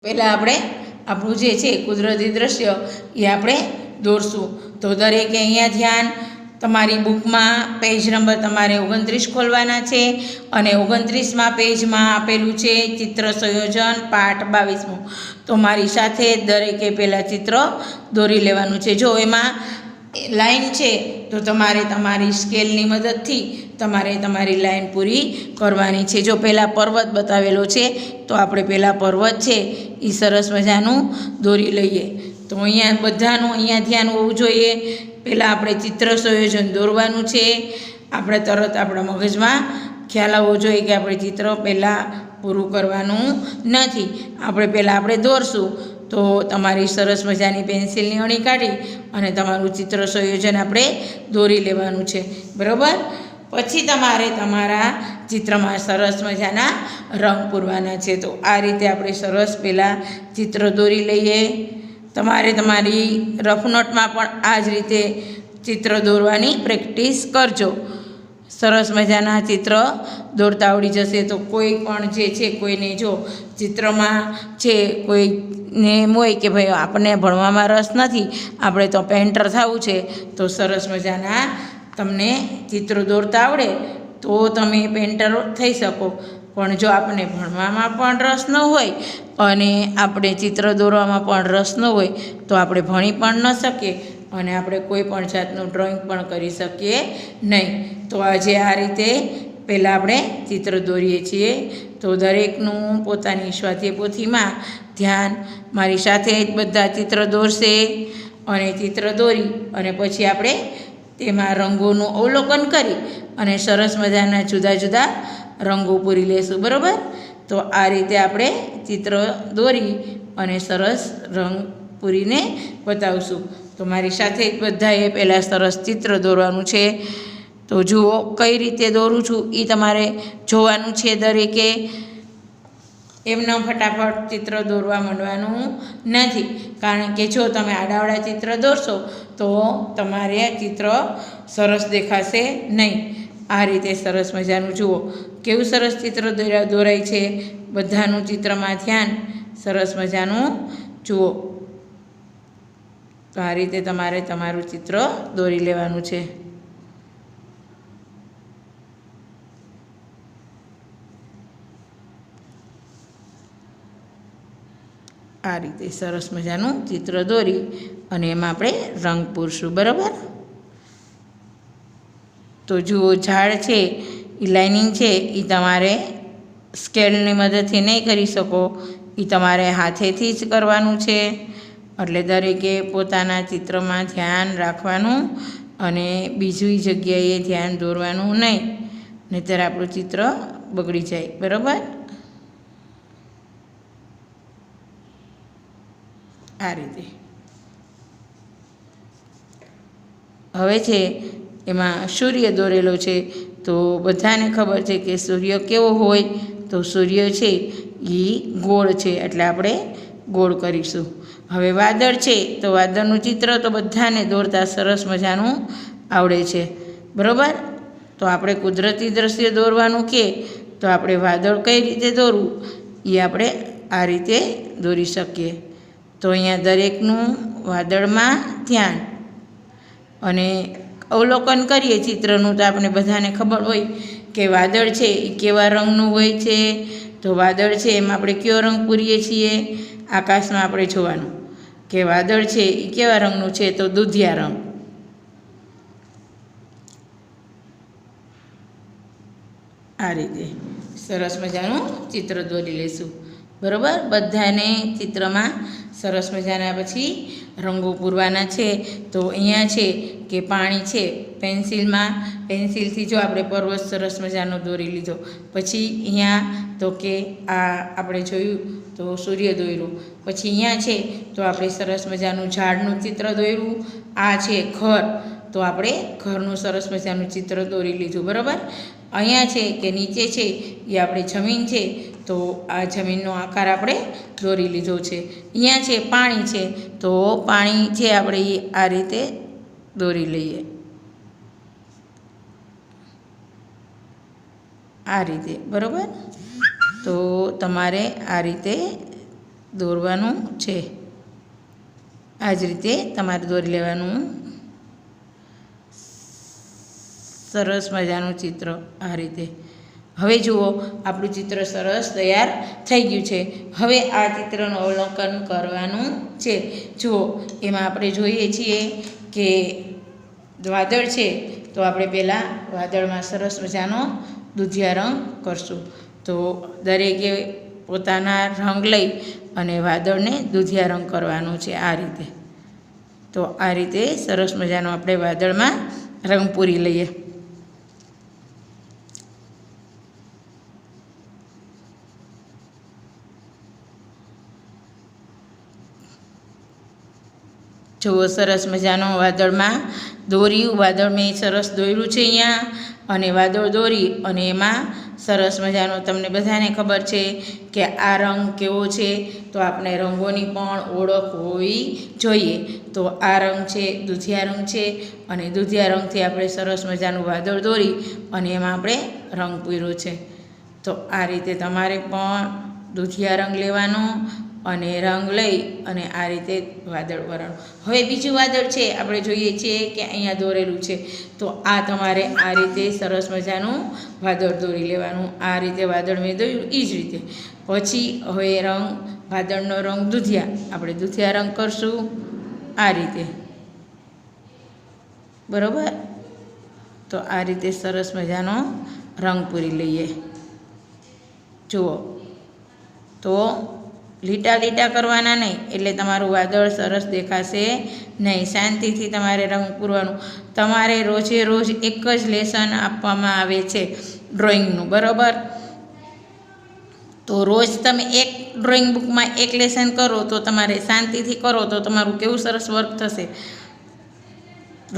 પહેલાં આપણે આપણું જે છે કુદરતી દ્રશ્ય એ આપણે દોરશું. તો દરેકે અહીંયા ધ્યાન, તમારી બુકમાં પેજ નંબર તમારે 29 ખોલવાના છે અને 29મા પેજમાં આપેલું છે ચિત્ર સંયોજન પાઠ 22મો. તો મારી સાથે દરેકે પહેલાં ચિત્ર દોરી લેવાનું છે. જો એમાં લાઈન છે તો તમારે તમારી સ્કેલની મદદથી તમારે તમારી લાઈન પૂરી કરવાની છે. જો પહેલાં પર્વત બતાવેલો છે તો આપણે પહેલાં પર્વત છે એ સરસ મજાનું દોરી લઈએ. તો અહીંયા બધાનું અહીંયા ધ્યાન હોવું જોઈએ. પહેલાં આપણે ચિત્ર સંયોજન દોરવાનું છે. આપણે તરત આપણા મગજમાં ખ્યાલ આવવો જોઈએ કે આપણે ચિત્ર પહેલાં પૂરું કરવાનું નથી. આપણે દોરશું તો તમારી સરસ મજાની પેન્સિલની અણી કાઢી અને તમારું ચિત્ર સંયોજન આપણે દોરી લેવાનું છે, બરાબર. પછી તમારે તમારા ચિત્રમાં સરસ મજાના રંગ પૂરવાના છે. તો આ રીતે આપણે સરસ પહેલાં ચિત્ર દોરી લઈએ. તમારે તમારી રફ નોટમાં પણ આ જ રીતે ચિત્ર દોરવાની પ્રેક્ટિસ કરજો. સરસ મજાના ચિત્ર દોરતા આવડી જશે. તો કોઈ પણ જે છે કોઈને જો ચિત્રમાં છે કોઈને એમ હોય કે ભાઈ આપણને ભણવામાં રસ નથી, આપણે તો પેન્ટર થવું છે, તો સરસ મજાના તમને ચિત્ર દોરતા આવડે તો તમે પેન્ટર થઈ શકો. પણ જો આપણને ભણવામાં પણ રસ ન હોય અને આપણે ચિત્ર દોરવામાં પણ રસ ન હોય તો આપણે ભણી પણ ન શકીએ અને આપણે કોઈ પણ જાતનું ડ્રોઈંગ પણ કરી શકીએ નહીં. તો આજે આ રીતે પહેલાં આપણે ચિત્ર દોરીએ છીએ. તો દરેકનું પોતાની સ્વાધ્યાય પોથીમાં ધ્યાન, મારી સાથે જ બધા ચિત્ર દોરશે અને ચિત્ર દોરી અને પછી આપણે તેમાં રંગોનું અવલોકન કરી અને સરસ મજાના જુદા જુદા રંગો પૂરી લેશું, બરાબર. તો આ રીતે આપણે ચિત્ર દોરી અને સરસ રંગ પૂરીને બતાવશું. તો મારી સાથે જ બધાએ પહેલાં સરસ ચિત્ર દોરવાનું છે. તો જુઓ કઈ રીતે દોરું છું એ તમારે જોવાનું છે દરેકે. એમને ફટાફટ ચિત્ર દોરવા માંડવાનું નથી, કારણ કે જો તમે આડાવડા ચિત્ર દોરશો તો તમારે ચિત્ર સરસ દેખાશે નહીં. આ રીતે સરસ મજાનું જુઓ કેવું સરસ ચિત્ર દોરાય છે. બધાનું ચિત્રમાં ધ્યાન, સરસ મજાનું જુઓ. તો આ રીતે તમારે તમારું ચિત્ર દોરી લેવાનું છે. આ રીતે સરસ મજાનું ચિત્ર દોરી અને એમાં આપણે રંગ પૂરશું, બરાબર. તો જુઓ ઝાડ છે એ લાઇનિંગ છે એ તમારે સ્કેલની મદદથી નહીં કરી શકો, એ તમારે હાથેથી જ કરવાનું છે. એટલે દરેકે પોતાના ચિત્રમાં ધ્યાન રાખવાનું અને બીજી જગ્યાએ ધ્યાન દોરવાનું નહીં, નહીંતર આપણું ચિત્ર બગડી જાય, બરાબર. આ રીતે હવે છે એમાં સૂર્ય દોરેલો છે. તો બધાને ખબર છે કે સૂર્ય કેવો હોય, તો સૂર્ય છે એ ગોળ છે એટલે આપણે ગોળ કરીશું. હવે વાદળ છે તો વાદળનું ચિત્ર તો બધાને દોરતા સરસ મજાનું આવડે છે, બરાબર. તો આપણે કુદરતી દ્રશ્ય દોરવાનું કે તો આપણે વાદળ કઈ રીતે દોરવું એ આપણે આ રીતે દોરી શકીએ. તો અહીંયા દરેકનું વાદળમાં ધ્યાન અને અવલોકન કરીએ ચિત્રનું. તો આપણે બધાને ખબર હોય કે વાદળ છે એ કેવા રંગનું હોય છે. તો વાદળ છે એમાં આપણે કયો રંગ પૂરીએ છીએ, આકાશમાં આપણે જોવાનું કે વાદળ છે એ કેવા રંગનું છે, તો દૂધિયા રંગ. આ રીતે સરસ મજાનું ચિત્ર દોરી લઈશું, બરાબર. બધાને ચિત્રમાં સરસ મજાના પછી રંગો પૂરવાના છે. તો અહીંયા છે કે પાણી છે, પેન્સિલથી જો આપણે પર્વત સરસ મજાનો દોરી લીધો. પછી અહીંયા તો કે આ આપણે જોયું તો સૂર્ય દોર્યું. પછી અહીંયા છે તો આપણે સરસ મજાનું ઝાડનું ચિત્ર દોર્યું. આ છે ઘર, તો આપણે ઘરનું સરસ મજાનું ચિત્ર દોરી લીધું, બરાબર. અહીંયા છે કે નીચે છે એ આપણે જમીન છે, તો આ જમીનનો આકાર આપણે દોરી લીધો છે. અહીંયા છે પાણી છે, તો પાણી છે આપણે એ આ રીતે દોરી લઈએ, આ રીતે, બરાબર. તો તમારે આ રીતે દોરવાનું છે. આ જ રીતે તમારે દોરી લેવાનું સરસ મજાનું ચિત્ર. આ રીતે હવે જુઓ, આપણું ચિત્ર સરસ તૈયાર થઈ ગયું છે. હવે આ ચિત્રનું અવલોકન કરવાનું છે. જુઓ, એમાં આપણે જોઈએ છીએ કે વાદળ છે, તો આપણે પહેલાં વાદળમાં સરસ મજાનો દુધિયા રંગ કરશું. તો દરેકે પોતાના રંગ લઈ અને વાદળને દુધિયા રંગ કરવાનો છે. આ રીતે તો આ રીતે સરસ મજાનો આપણે વાદળમાં રંગ પૂરી લઈએ. જુઓ, સરસ મજાનો વાદળમાં દોર્યું. વાદળ મેં સરસ દોર્યું છે અહીંયા, અને વાદળ દોરી અને એમાં સરસ મજાનો તમને બધાને ખબર છે કે આ રંગ કેવો છે, તો આપણે રંગોની પણ ઓળખ હોવી જોઈએ. તો આ રંગ છે દુધિયા રંગ છે, અને દુધિયા રંગથી આપણે સરસ મજાનું વાદળ દોરી અને એમાં આપણે રંગ પૂર્યો છે. તો આ રીતે તમારે પણ દુધિયા રંગ લેવાનો અને રંગ લઈ અને આ રીતે વાદળ વરવાનું. હવે બીજું વાદળ છે, આપણે જોઈએ છીએ કે અહીંયા દોરેલું છે, તો આ તમારે આ રીતે સરસ મજાનું વાદળ દોરી લેવાનું. આ રીતે વાદળ મેં દોર્યું એ જ રીતે. પછી હવે રંગ, વાદળનો રંગ દુધિયા, આપણે દુધિયા રંગ કરશું આ રીતે. બરાબર? તો આ રીતે સરસ મજાનો રંગ પૂરી લઈએ. જુઓ, તો લીટા લીટા કરવાના નહીં, એટલે તમારું વાદળ સરસ દેખાશે નહીં. શાંતિથી તમારે રંગ પૂરવાનું. તમારે રોજે રોજ એક જ લેસન આપવામાં આવે છે ડ્રોઈંગનું. બરાબર? તો રોજ તમે એક ડ્રોઈંગ બુકમાં એક લેસન કરો, તો તમારે શાંતિથી કરો તો તમારું કેવું સરસ વર્ક થશે.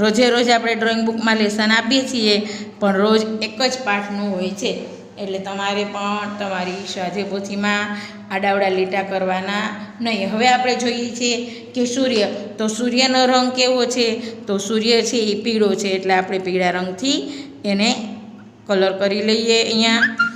રોજે રોજ આપણે ડ્રોઈંગ બુકમાં લેસન આપીએ છીએ, પણ રોજ એક જ પાઠનું હોય છે. એટલે તમારે પણ તમારી સ્વાધ્યાયપોથીમાં આડાવડા લીટા કરવાના નહીં. હવે આપણે જોઈએ છીએ કે સૂર્ય, તો સૂર્યનો રંગ કેવો છે, તો સૂર્ય છે એ પીળો છે, એટલે આપણે પીળા રંગથી એને કલર કરી લઈએ. અહીંયા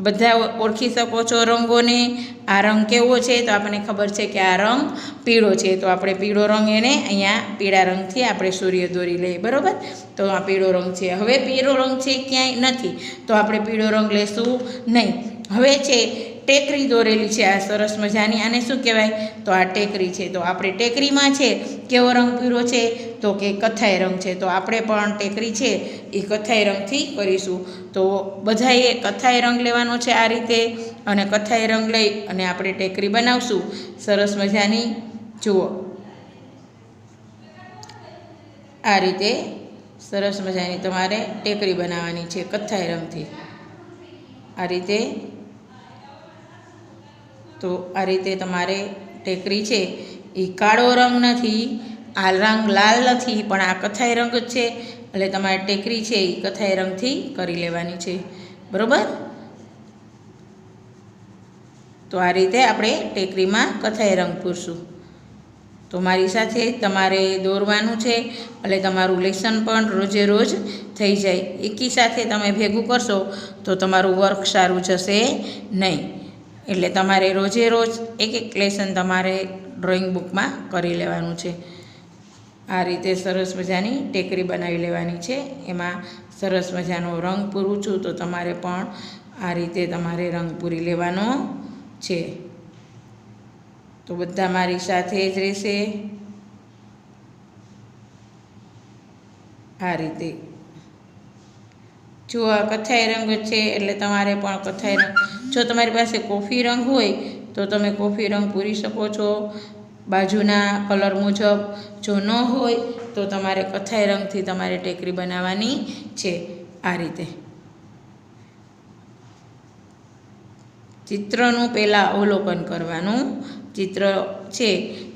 બધા ઓળખી શકો છો રંગોને. આ રંગ કેવો છે, તો આપણને ખબર છે કે આ રંગ પીળો છે, તો આપણે પીળો રંગ એને અહીંયા પીળા રંગથી આપણે સૂર્ય દોરી લઈએ. બરાબર? તો આ પીળો રંગ છે. હવે પીળો રંગ છે ક્યાંય નથી, તો આપણે પીળો રંગ લેશું નહીં. હવે છે ટેકરી દોરેલી છે આ સરસ મજાની. આને શું કહેવાય, તો આ ટેકરી છે. તો આપણે ટેકરીમાં છે કેવો રંગ પીળો છે, તો કે કથ્થાઈ રંગ છે. તો આપણે પણ ટેકરી છે એ કથ્થાઈ રંગથી કરીશું. તો બધાએ કથ્થાઈ રંગ લેવાનો છે આ રીતે, અને કથ્થાઈ રંગ લઈ અને આપણે ટેકરી બનાવશું સરસ મજાની. જુઓ, આ રીતે સરસ મજાની તમારે ટેકરી બનાવવાની છે કથ્થાઈ રંગથી. આ રીતે, તો આ રીતે તમારે ટેકરી છે એ કાળો રંગ નથી, આ રંગ લાલ નથી, પણ આ કથ્થાઈ રંગ જ છે, એટલે તમારે ટેકરી છે એ કથ્થાઈ રંગથી કરી લેવાની છે. બરાબર? તો આ રીતે આપણે ટેકરીમાં કથ્થાઈ રંગ પૂરશું. તો મારી સાથે તમારે દોરવાનું છે, એટલે તમારું લેસન પણ રોજે રોજ થઈ જાય. એકી સાથે તમે ભેગું કરશો તો તમારું વર્ક સારું જશે નહીં. એટલે તમારે રોજે રોજ એક એક લેસન તમારે ડ્રોઈંગ બુકમાં કરી લેવાનું છે. આ રીતે સરસ મજાની ટેકરી બનાવી લેવાની છે. એમાં સરસ મજાનો રંગ પૂરું છું, તો તમારે પણ આ રીતે તમારે રંગ પૂરી લેવાનો છે. તો બધા મારી સાથે જ રહેશે. આ રીતે જો આ કથ્થાઈ રંગ છે, એટલે તમારે પણ કથ્થાઈ રંગ, જો તમારી પાસે કોફી રંગ હોય તો તમે કોફી રંગ પૂરી શકો છો બાજુના કલર મુજબ. જો ન હોય તો તમારે કથ્થાઈ રંગથી તમારે ટેકરી બનાવવાની છે. આ રીતે ચિત્રનું પહેલાં અવલોકન કરવાનું. ચિત્ર છે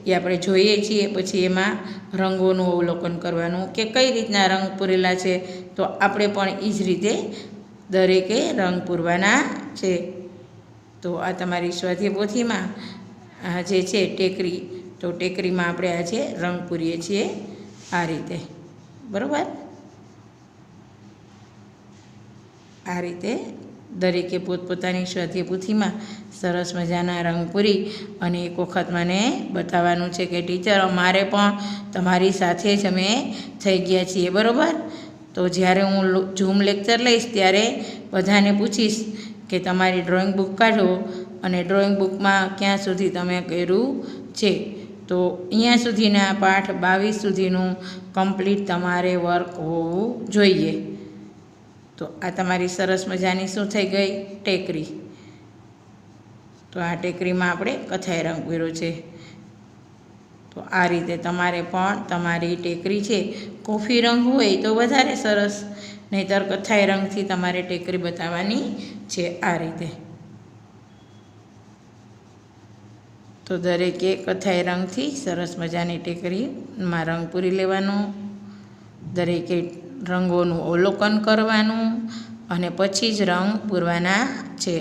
એ આપણે જોઈએ છીએ, પછી એમાં રંગોનું અવલોકન કરવાનું કે કઈ રીતના રંગ પૂરેલા છે, તો આપણે પણ એ જ રીતે દરેકે રંગ પૂરવાના છે. તો આ તમારી સ્વાધ્યાયપોથીમાં આ જે છે ટેકરી, તો ટેકરીમાં આપણે આજે રંગ પૂરીએ છીએ આ રીતે. બરાબર? આ રીતે દરેકે પોતપોતાની સ્વાધ્યાય પોથીમાં સરસ મજાના રંગ પૂરી અને એક વખત મને બતાવવાનું છે કે ટીચર અમારે પણ તમારી સાથે જ અમે થઈ ગયા છીએ, બરાબર. તો જ્યારે હું ઝૂમ લેક્ચર લઈશ ત્યારે બધાને પૂછીશ કે તમારી ડ્રોઈંગ બુક કાઢો અને ડ્રોઈંગ બુકમાં ક્યાં સુધી તમે કર્યું છે. તો અહીંયા સુધીના પાઠ 22 સુધીનું કમ્પ્લીટ તમારે વર્ક હોવું જોઈએ. તો આ તમારી સરસ મજાની શું થઈ ગઈ? ટેકરી. તો આ ટેકરીમાં આપણે કથાઈ રંગ પૂર્યો છે. તો આ રીતે તમારે પણ તમારી ટેકરી છે કોફી રંગ હોય તો વધારે સરસ, નહીંતર કથાઈ રંગથી તમારે ટેકરી બતાવવાની છે. આ રીતે તો દરેકે કથાઈ રંગથી સરસ મજાની ટેકરીમાં રંગ પૂરી લેવાનો, દરેકે રંગોનું અવલોકન કરવાનું અને પછી જ રંગ પૂરવાના છે.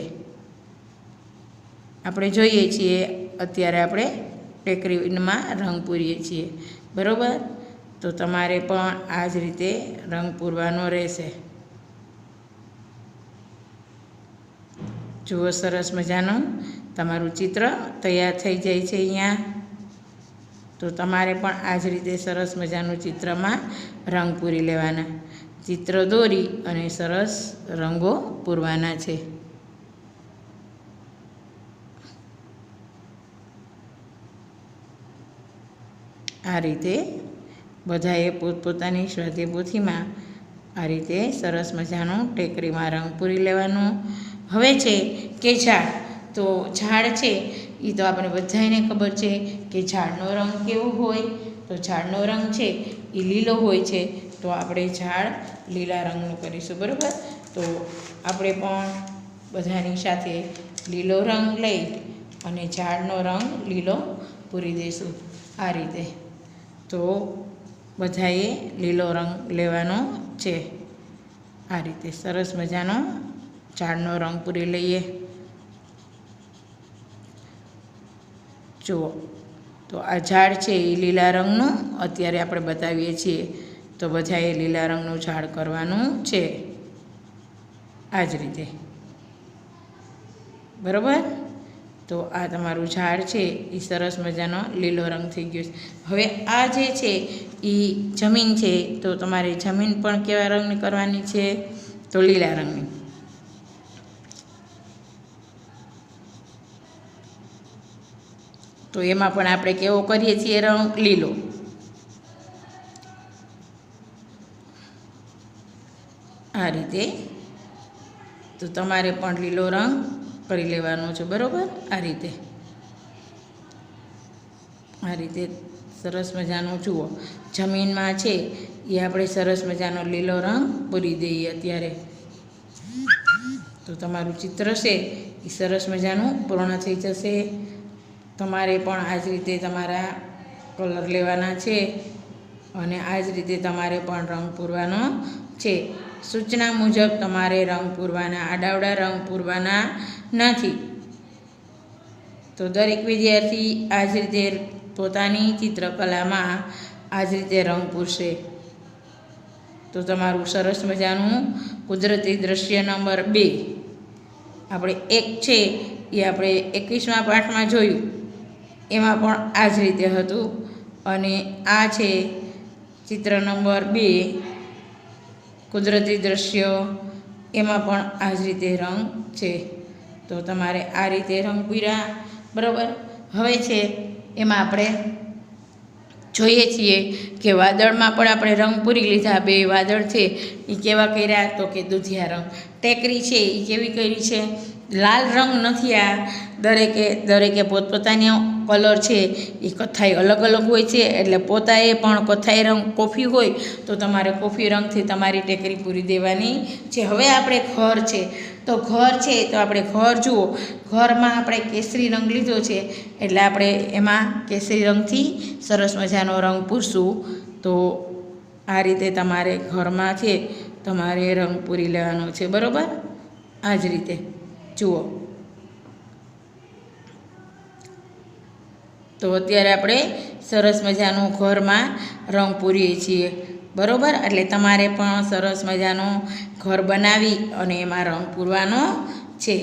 આપણે જોઈએ છીએ અત્યારે આપણે ટેકરીમાં રંગ પૂરીએ છીએ, બરાબર. તો તમારે પણ આ જ રીતે રંગ પૂરવાનો રહેશે. જુઓ, સરસ મજાનું તમારું ચિત્ર તૈયાર થઈ જાય છે અહીંયા. તો તમારે પણ આ જ રીતે સરસ મજાનું ચિત્રમાં રંગ પૂરી લેવાના, ચિત્ર દોરી અને સરસ રંગો પૂરવાના છે. આ રીતે બધાએ પોતપોતાની સ્વાધ્યાય પોથીમાં આ રીતે સરસ મજાનું ટેકરીમાં રંગ પૂરી લેવાનું. હવે છે કે ઝાડ. તો ઝાડ છે એ તો આપણે બધાને ખબર છે કે ઝાડનો રંગ કેવો હોય. તો ઝાડનો રંગ છે એ લીલો હોય છે. તો આપણે ઝાડ લીલા રંગનું કરીશું, બરાબર. તો આપણે પણ બધાની સાથે લીલો રંગ લઈ અને ઝાડનો રંગ લીલો પૂરી દઈશું. આ રીતે તો બધાએ લીલો રંગ લેવાનો છે. આ રીતે સરસ મજાનો ઝાડનો રંગ પૂરી લઈએ. જુઓ, તો આ ઝાડ છે એ લીલા રંગનું અત્યારે આપણે બતાવીએ છીએ. તો બધાએ લીલા રંગનું ઝાડ કરવાનું છે. આ જ રીતે, બરાબર. તો આ તમારું ઝાડ છે એ સરસ મજાનો લીલો રંગ થઈ ગયો છે. હવે આ જે છે એ જમીન છે. તો તમારે જમીન પણ કેવા રંગની કરવાની છે? તો લીલા રંગની. તો એમાં પણ આપણે કેવો કરીએ છીએ રંગ? લીલો. આ રીતે તો તમારે પણ લીલો રંગ કરી લેવાનો છે, બરાબર. આ રીતે સરસ મજાનું જુઓ, જમીનમાં છે એ આપણે સરસ મજાનો લીલો રંગ પૂરી દઈએ અત્યારે. તો તમારું ચિત્ર છે એ સરસ મજાનું પૂર્ણ થઈ જશે. તમારે પણ આ જ રીતે તમારા કલર લેવાના છે અને આ જ રીતે તમારે પણ રંગ પૂરવાનો છે. સૂચના મુજબ તમારે રંગ પૂરવાના, આડાવડા રંગ પૂરવાના નથી. તો દરેક વિદ્યાર્થી આ જ રીતે પોતાની ચિત્રકલામાં આ જ રીતે રંગ પૂરશે. તો તમારું સરસ મજાનું કુદરતી દ્રશ્ય નંબર 2 આપણે 1 છે એ આપણે 21મા પાઠમાં જોયું, એમાં પણ આ જ રીતે હતું. અને આ છે ચિત્ર નંબર 2 કુદરતી દ્રશ્ય, એમાં પણ આ જ રીતે રંગ છે. તો તમારે આ રીતે રંગ પૂર્યા, બરાબર. હવે છે એમાં આપણે જોઈએ છીએ કે વાદળમાં પણ આપણે રંગ પૂરી લીધા. 2 વાદળ છે એ કેવા કર્યા? તો કે દૂધિયા રંગ. ટેકરી છે એ કેવી કરી છે? લાલ રંગ નથી. આ દરેકે પોતપોતાનો કલર છે એ કથ્થાઈ અલગ અલગ હોય છે. એટલે પોતાએ પણ કથ્થાઈ રંગ કોફી હોય તો તમારે કોફી રંગથી તમારી ટેકરી પૂરી દેવાની છે. હવે આપણે ઘર છે. તો ઘર છે તો આપણે ઘર જુઓ, ઘરમાં આપણે કેસરી રંગ લીધો છે એટલે આપણે એમાં કેસરી રંગથી સરસ મજાનો રંગ પૂરશું. તો આ રીતે તમારે ઘરમાં છે તમારે રંગ પૂરી લેવાનો છે, બરાબર. આ જ રીતે જુઓ. તો અત્યારે આપણે સરસ મજાનું ઘરમાં રંગ પૂરીએ છીએ, બરાબર. એટલે તમારે પણ સરસ મજાનો ઘર બનાવી અને એમાં રંગ પૂરવાનો છે.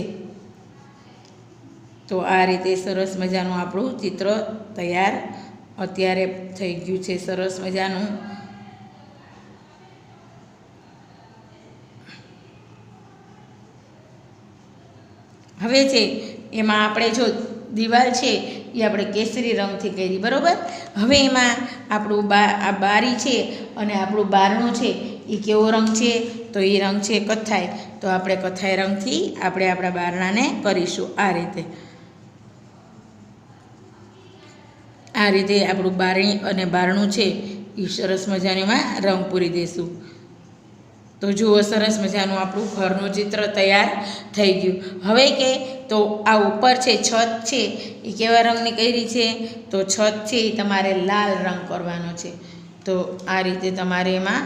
તો આ રીતે સરસ મજાનું આપણું ચિત્ર તૈયાર અત્યારે થઈ ગયું છે, સરસ મજાનું. હવે છે એમાં આપણે જો દિવાલ છે એ આપણે કેસરી રંગથી કરી, બરાબર. હવે એમાં આપણું આ બારી છે અને આપણું બારણું છે એ કેવો રંગ છે? તો એ રંગ છે કથ્થાઈ. તો આપણે કથ્થાઈ રંગથી આપણે આપણા બારણાને કરીશું આ રીતે. આ રીતે આપણું બારણી અને બારણું છે એ સરસ મજાનીમાં રંગ પૂરી દઈશું. તો જુઓ, સરસ મજાનું આપણું ઘરનું ચિત્ર તૈયાર થઈ ગયું. હવે કે તો આ ઉપર છે છત છે એ કેવા રંગની કરી છે? તો છત છે એ તમારે લાલ રંગ કરવાનો છે. તો આ રીતે તમારે એમાં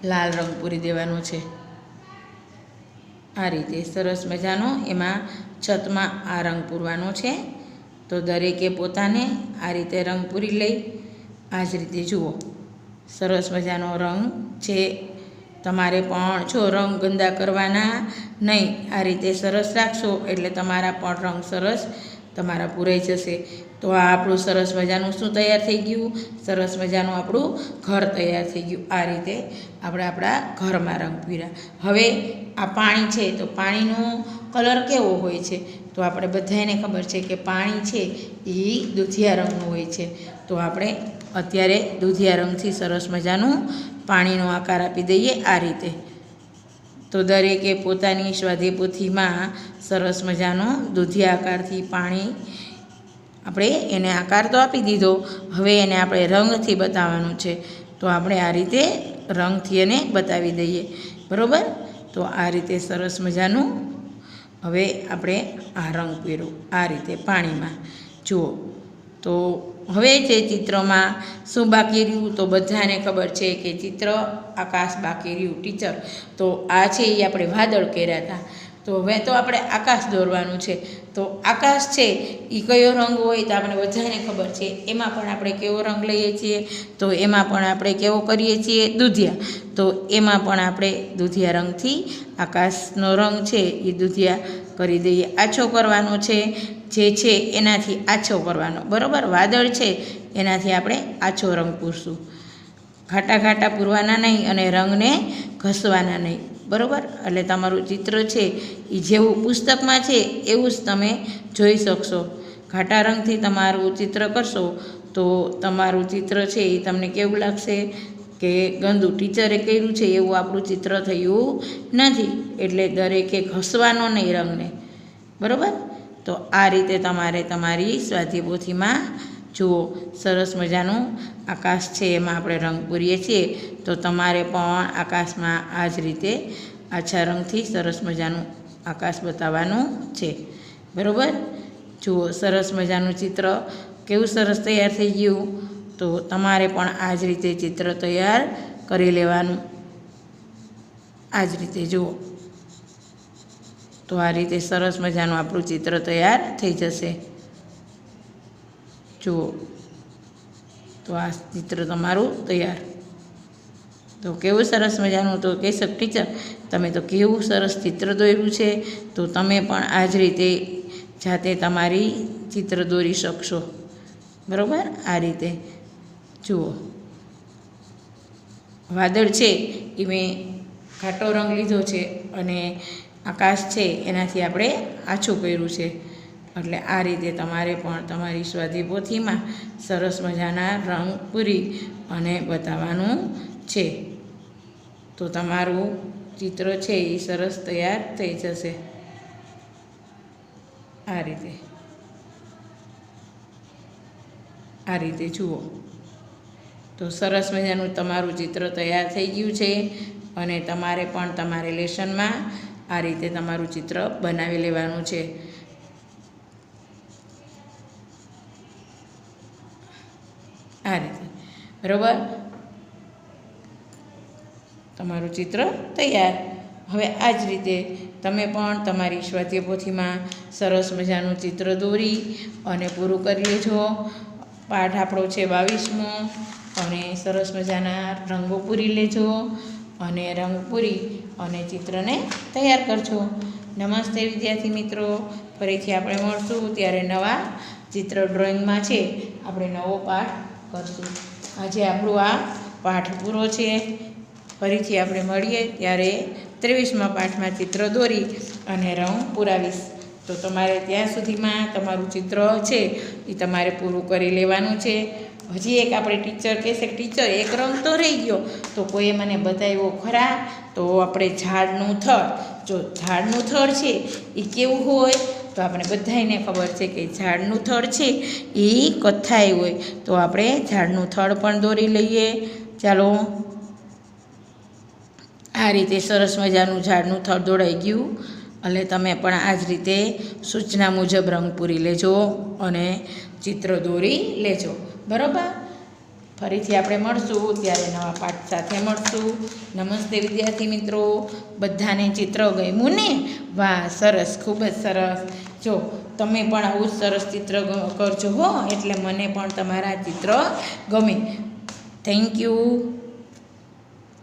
લાલ રંગ પૂરી દેવાનો છે. આ રીતે સરસ મજાનો એમાં છતમાં આ રંગ પૂરવાનો છે. તો દરેકે પોતાને આ રીતે રંગ પૂરી લઈ આ જ રીતે જુઓ, સરસ મજાનો રંગ છે. તમારે પણ જો રંગ ગંદા કરવાના નહીં, આ રીતે સરસ રાખશો એટલે તમારા પણ રંગ સરસ તમારા પૂરાઈ જશે. તો આ આપણું સરસ મજાનું શું તૈયાર થઈ ગયું? સરસ મજાનું આપણું ઘર તૈયાર થઈ ગયું. આ રીતે આપણે આપણા ઘરમાં રંગ પૂર્યા. હવે આ પાણી છે તો પાણીનો કલર કેવો હોય છે? તો આપણે બધાને ખબર છે કે પાણી છે એ દૂધિયા રંગનું હોય છે. તો આપણે અત્યારે દૂધિયા રંગથી સરસ મજાનું પાણીનો આકાર આપી દઈએ આ રીતે. તો દરેકે પોતાની સ્વાધ્યાય પોથીમાં સરસ મજાનો દૂધિયા આકારથી પાણી આપણે એને આકાર તો આપી દીધો, હવે એને આપણે રંગથી બતાવવાનું છે. તો આપણે આ રીતે રંગથી એને બતાવી દઈએ, બરાબર. તો આ રીતે સરસ મજાનું હવે આપણે આ રંગ પૂર્યો આ રીતે પાણીમાં જુઓ. તો હવે જે ચિત્રમાં શું બાકી રહ્યું? તો બધાને ખબર છે કે ચિત્ર આકાશ બાકી રહ્યું ટીચર. તો આ છે એ આપણે વાદળ કર્યા હતા. તો હવે તો આપણે આકાશ દોરવાનું છે. તો આકાશ છે એ કયો રંગ હોય? તો આપણે બધાને ખબર છે. એમાં પણ આપણે કેવો રંગ લઈએ છીએ? તો એમાં પણ આપણે કેવો કરીએ છીએ? દૂધિયા. તો એમાં પણ આપણે દૂધિયા રંગથી આકાશનો રંગ છે એ દૂધિયા કરી દઈએ. આછો કરવાનો છે, જે છે એનાથી આછો કરવાનો, બરાબર. વાદળ છે એનાથી આપણે આછો રંગ પૂરશું. ઘાટા ઘાટા પૂરવાના નહીં અને રંગને ઘસવાના નહીં, બરાબર. એટલે તમારું ચિત્ર છે એ જેવું પુસ્તકમાં છે એવું જ તમે જોઈ શકશો. ઘાટા રંગથી તમારું ચિત્ર કરશો તો તમારું ચિત્ર છે એ તમને કેવું લાગશે કે ગંદુ ટીચરે કર્યું છે એવું આપણું ચિત્ર થયું નથી. એટલે દરેકે ઘસવાનો નહીં રંગને, બરાબર. તો આ રીતે તમારે તમારી સ્વાધ્યાય પોથીમાં જુઓ સરસ મજાનું આકાશ છે એમાં આપણે રંગ પૂરીએ છીએ. તો તમારે પણ આકાશમાં આ જ રીતે આછા રંગથી સરસ મજાનું આકાશ બતાવવાનું છે, બરાબર. જુઓ સરસ મજાનું ચિત્ર કેવું સરસ તૈયાર થઈ ગયું. તો તમારે પણ આ જ રીતે ચિત્ર તૈયાર કરી લેવાનું આ જ રીતે જુઓ. તો આ રીતે સરસ મજાનું આપણું ચિત્ર તૈયાર થઈ જશે. જુઓ, તો આ ચિત્ર તમારું તૈયાર. તો કેવું સરસ મજાનું. તો કહી શક ટીચર તમે તો કેવું સરસ ચિત્ર દોર્યું છે. તો તમે પણ આ જ રીતે જાતે તમારી ચિત્ર દોરી શકશો, બરાબર. આ રીતે જુઓ, વાદળ છે એ મેં ઘાટો રંગ લીધો છે અને આકાશ છે એનાથી આપણે આછું કર્યું છે. એટલે આ રીતે તમારે પણ તમારી સ્વાધ્યાય પોથીમાં સરસ મજાના રંગ પૂરી અને બતાવવાનું છે. તો તમારું ચિત્ર છે એ સરસ તૈયાર થઈ જશે આ રીતે. આ રીતે જુઓ. તો સરસ મજાનું તમારું ચિત્ર તૈયાર થઈ ગયું છે અને તમારે પણ તમારે લેસનમાં આ રીતે તમારું ચિત્ર બનાવી લેવાનું છે. આ રીતે, બરાબર. તમારું ચિત્ર તૈયાર. હવે આ જ રીતે તમે પણ તમારી સ્વાધ્યાય પોથીમાં સરસ મજાનું ચિત્ર દોરી અને પૂરું કરી લેજો. પાઠ આપણો છે 22મો અને સરસ મજાના રંગો પૂરી લેજો અને રંગ પૂરી અને ચિત્રને તૈયાર કરજો. નમસ્તે વિદ્યાર્થી મિત્રો, ફરીથી આપણે મળશું ત્યારે નવા ચિત્ર ડ્રોઈંગમાં છે આપણે નવો પાઠ કરશું. આજે આપણો આ પાઠ પૂરો છે. ફરીથી આપણે મળીએ ત્યારે 23મા પાઠમાં ચિત્ર દોરી અને રંગ પૂરાવીશ. તો તમારે ત્યાં સુધીમાં તમારું ચિત્ર છે એ તમારે પૂરું કરી લેવાનું છે. હજી એક આપણે ટીચર કહેશે કે ટીચર એક રંગ તો રહી ગયો, તો કોઈએ મને બતાવ્યો ખરા? તો આપણે ઝાડનું થડ, જો ઝાડનું થડ છે એ કેવું હોય તો આપણે બધાને ખબર છે કે ઝાડનું થડ છે એ કથ્થાઈ હોય. તો આપણે ઝાડનું થડ પણ દોરી લઈએ. ચાલો, આ રીતે સરસ મજાનું ઝાડનું થડ દોરાઈ ગયું. એટલે તમે પણ આ જ રીતે સૂચના મુજબ રંગ પૂરી લેજો અને ચિત્ર દોરી લેજો. બરાબર? ફરીથી આપણે મળશું ત્યારે નવા પાઠ સાથે મળશું. નમસ્તે વિદ્યાર્થી મિત્રો, બધાને ચિત્ર ગમ્યું ને? વાહ, સરસ, ખૂબ જ સરસ. જો તમે પણ આવું જ સરસ ચિત્ર કરજો હો, એટલે મને પણ તમારા ચિત્ર ગમે. Thank you.